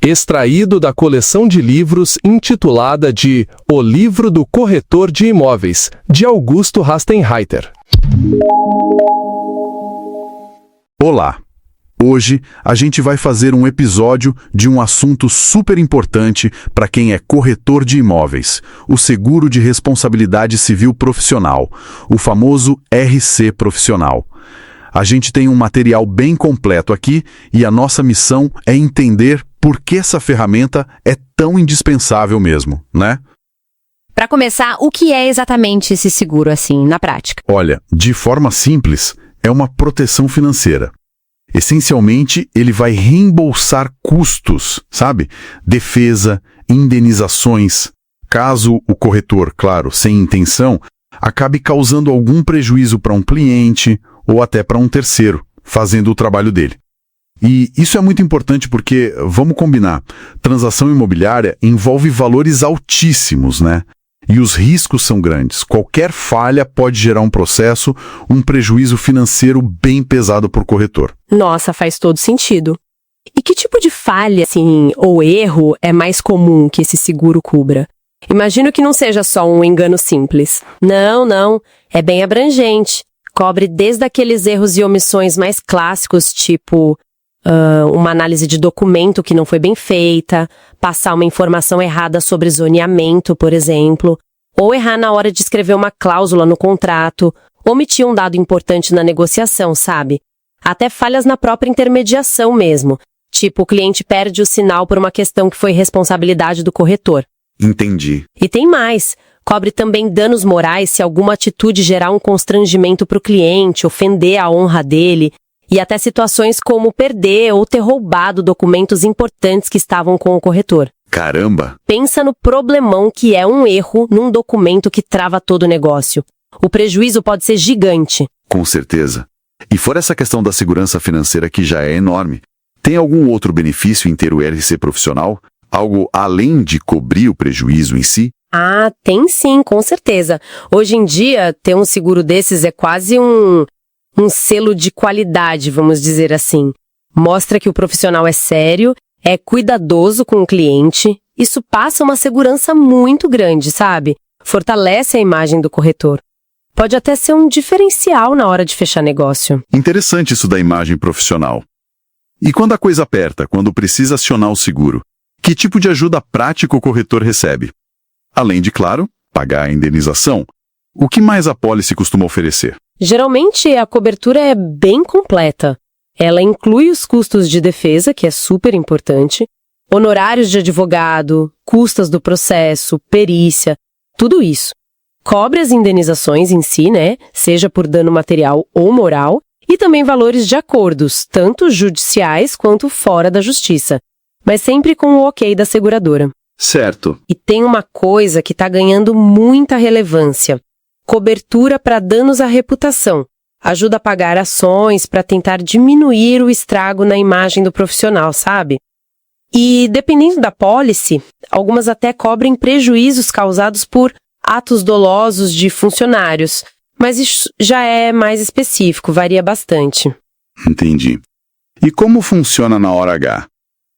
extraído da coleção de livros intitulada de O Livro do Corretor de Imóveis, de Augusto Rastenreiter. Olá! Hoje a gente vai fazer um episódio de um assunto super importante para quem é corretor de imóveis, o Seguro de Responsabilidade Civil Profissional, o famoso RC Profissional. A gente tem um material bem completo aqui e a nossa missão é entender por que essa ferramenta é tão indispensável mesmo, né? Para começar, o que é exatamente esse seguro assim, na prática? Olha, de forma simples, é uma proteção financeira. Essencialmente, ele vai reembolsar custos, sabe? Defesa, indenizações. Caso o corretor, claro, sem intenção, acabe causando algum prejuízo para um cliente ou até para um terceiro, fazendo o trabalho dele. E isso é muito importante porque, vamos combinar, transação imobiliária envolve valores altíssimos, né? E os riscos são grandes. Qualquer falha pode gerar um processo, um prejuízo financeiro bem pesado para o corretor. Nossa, faz todo sentido. E que tipo de falha, assim, ou erro é mais comum que esse seguro cubra? Imagino que não seja só um engano simples. Não. É bem abrangente. Cobre desde aqueles erros e omissões mais clássicos, tipo uma análise de documento que não foi bem feita, passar uma informação errada sobre zoneamento, por exemplo, ou errar na hora de escrever uma cláusula no contrato, omitir um dado importante na negociação, sabe? Até falhas na própria intermediação mesmo, tipo o cliente perde o sinal por uma questão que foi responsabilidade do corretor. Entendi. E tem mais. Cobre também danos morais se alguma atitude gerar um constrangimento para o cliente, ofender a honra dele, e até situações como perder ou ter roubado documentos importantes que estavam com o corretor. Caramba! Pensa no problemão que é um erro num documento que trava todo o negócio. O prejuízo pode ser gigante. Com certeza. E fora essa questão da segurança financeira que já é enorme, tem algum outro benefício em ter o RC profissional? Algo além de cobrir o prejuízo em si? Ah, tem sim, com certeza. Hoje em dia, ter um seguro desses é quase um selo de qualidade, vamos dizer assim. Mostra que o profissional é sério, é cuidadoso com o cliente. Isso passa uma segurança muito grande, sabe? Fortalece a imagem do corretor. Pode até ser um diferencial na hora de fechar negócio. Interessante isso da imagem profissional. E quando a coisa aperta, quando precisa acionar o seguro, que tipo de ajuda prática o corretor recebe? Além de, claro, pagar a indenização, o que mais a pólice costuma oferecer? Geralmente, a cobertura é bem completa. Ela inclui os custos de defesa, que é super importante, honorários de advogado, custas do processo, perícia, tudo isso. Cobre as indenizações em si, né, seja por dano material ou moral, e também valores de acordos, tanto judiciais quanto fora da justiça, mas sempre com o ok da seguradora. Certo. E tem uma coisa que está ganhando muita relevância. Cobertura para danos à reputação. Ajuda a pagar ações para tentar diminuir o estrago na imagem do profissional, sabe? E, dependendo da pólice, algumas até cobrem prejuízos causados por atos dolosos de funcionários. Mas isso já é mais específico, varia bastante. Entendi. E como funciona na hora H?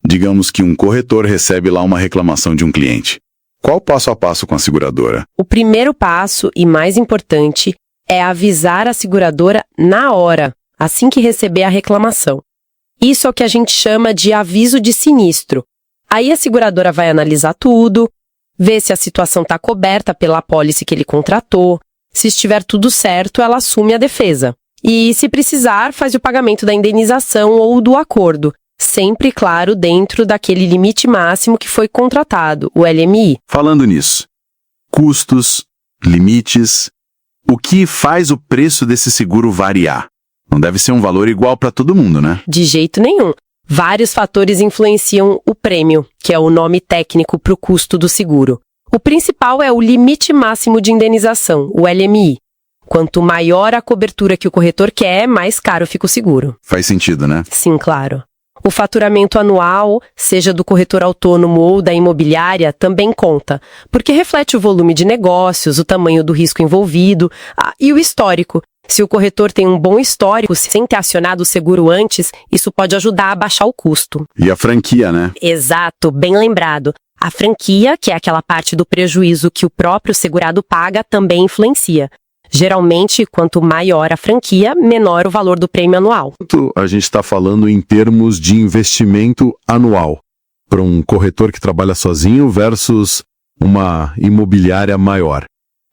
Digamos que um corretor recebe lá uma reclamação de um cliente. Qual o passo a passo com a seguradora? O primeiro passo, e mais importante, é avisar a seguradora na hora, assim que receber a reclamação. Isso é o que a gente chama de aviso de sinistro. Aí a seguradora vai analisar tudo, ver se a situação está coberta pela apólice que ele contratou. Se estiver tudo certo, ela assume a defesa. E, se precisar, faz o pagamento da indenização ou do acordo. Sempre, claro, dentro daquele limite máximo que foi contratado, o LMI. Falando nisso, custos, limites, o que faz o preço desse seguro variar? Não deve ser um valor igual para todo mundo, né? De jeito nenhum. Vários fatores influenciam o prêmio, que é o nome técnico para o custo do seguro. O principal é o limite máximo de indenização, o LMI. Quanto maior a cobertura que o corretor quer, mais caro fica o seguro. Faz sentido, né? Sim, claro. O faturamento anual, seja do corretor autônomo ou da imobiliária, também conta, porque reflete o volume de negócios, o tamanho do risco envolvido e o histórico. Se o corretor tem um bom histórico sem ter acionado o seguro antes, isso pode ajudar a baixar o custo. E a franquia, né? Exato, bem lembrado. A franquia, que é aquela parte do prejuízo que o próprio segurado paga, também influencia. Geralmente, quanto maior a franquia, menor o valor do prêmio anual. A gente está falando em termos de investimento anual para um corretor que trabalha sozinho versus uma imobiliária maior.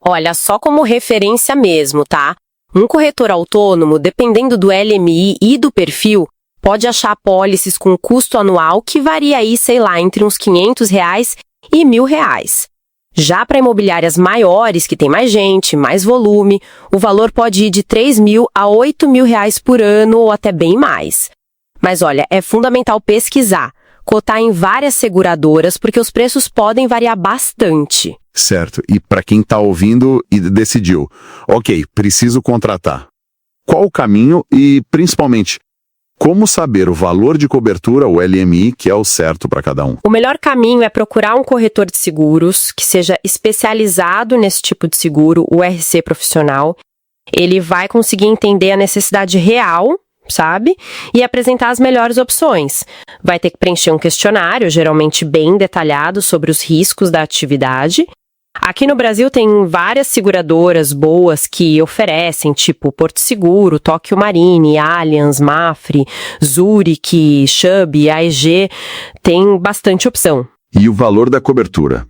Olha, só como referência mesmo, tá? Um corretor autônomo, dependendo do LMI e do perfil, pode achar apólices com custo anual que varia aí, sei lá, entre uns R$500 e R$1.000. Já para imobiliárias maiores, que tem mais gente, mais volume, o valor pode ir de R$3.000 a R$8.000 por ano ou até bem mais. Mas olha, é fundamental pesquisar, cotar em várias seguradoras, porque os preços podem variar bastante. Certo. E para quem está ouvindo e decidiu, ok, preciso contratar. Qual o caminho e, principalmente, como saber o valor de cobertura, o LMI, que é o certo para cada um? O melhor caminho é procurar um corretor de seguros que seja especializado nesse tipo de seguro, o RC profissional. Ele vai conseguir entender a necessidade real, sabe? E apresentar as melhores opções. Vai ter que preencher um questionário, geralmente bem detalhado, sobre os riscos da atividade. Aqui no Brasil tem várias seguradoras boas que oferecem, tipo Porto Seguro, Tóquio Marine, Allianz, Mafre, Zurich, Chubb, AEG, tem bastante opção. E o valor da cobertura?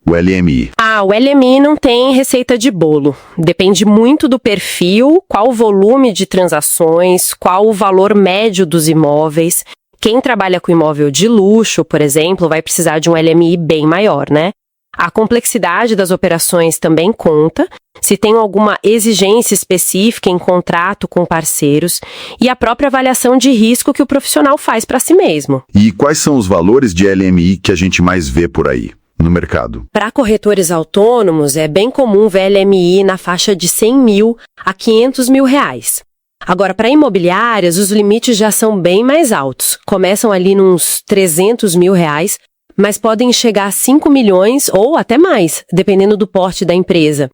O LMI? O LMI não tem receita de bolo. Depende muito do perfil, qual o volume de transações, qual o valor médio dos imóveis. Quem trabalha com imóvel de luxo, por exemplo, vai precisar de um LMI bem maior, né? A complexidade das operações também conta, se tem alguma exigência específica em contrato com parceiros e a própria avaliação de risco que o profissional faz para si mesmo. E quais são os valores de LMI que a gente mais vê por aí, no mercado? Para corretores autônomos, é bem comum ver LMI na faixa de R$100.000 a R$500.000. Agora, para imobiliárias, os limites já são bem mais altos, começam ali nos R$300.000, mas podem chegar a 5 milhões ou até mais, dependendo do porte da empresa.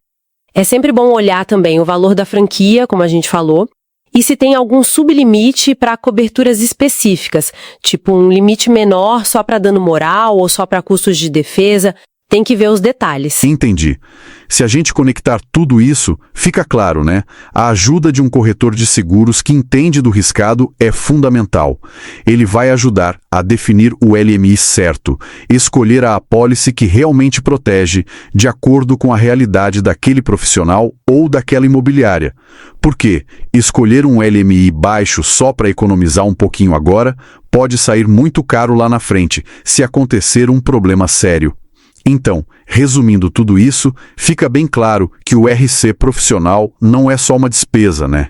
É sempre bom olhar também o valor da franquia, como a gente falou, e se tem algum sublimite para coberturas específicas, tipo um limite menor só para dano moral ou só para custos de defesa. Tem que ver os detalhes. Entendi. Se a gente conectar tudo isso, fica claro, né? A ajuda de um corretor de seguros que entende do riscado é fundamental. Ele vai ajudar a definir o LMI certo, escolher a apólice que realmente protege, de acordo com a realidade daquele profissional ou daquela imobiliária. Porque escolher um LMI baixo só para economizar um pouquinho agora pode sair muito caro lá na frente, se acontecer um problema sério. Então, resumindo tudo isso, fica bem claro que o RC profissional não é só uma despesa, né?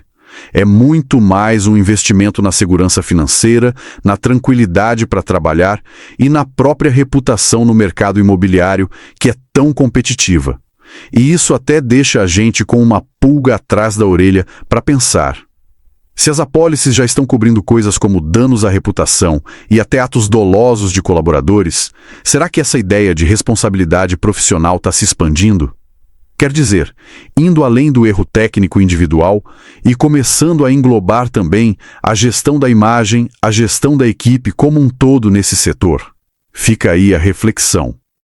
É muito mais um investimento na segurança financeira, na tranquilidade para trabalhar e na própria reputação no mercado imobiliário, que é tão competitiva. E isso até deixa a gente com uma pulga atrás da orelha para pensar. Se as apólices já estão cobrindo coisas como danos à reputação e até atos dolosos de colaboradores, será que essa ideia de responsabilidade profissional está se expandindo? Quer dizer, indo além do erro técnico individual e começando a englobar também a gestão da imagem, a gestão da equipe como um todo nesse setor. Fica aí a reflexão.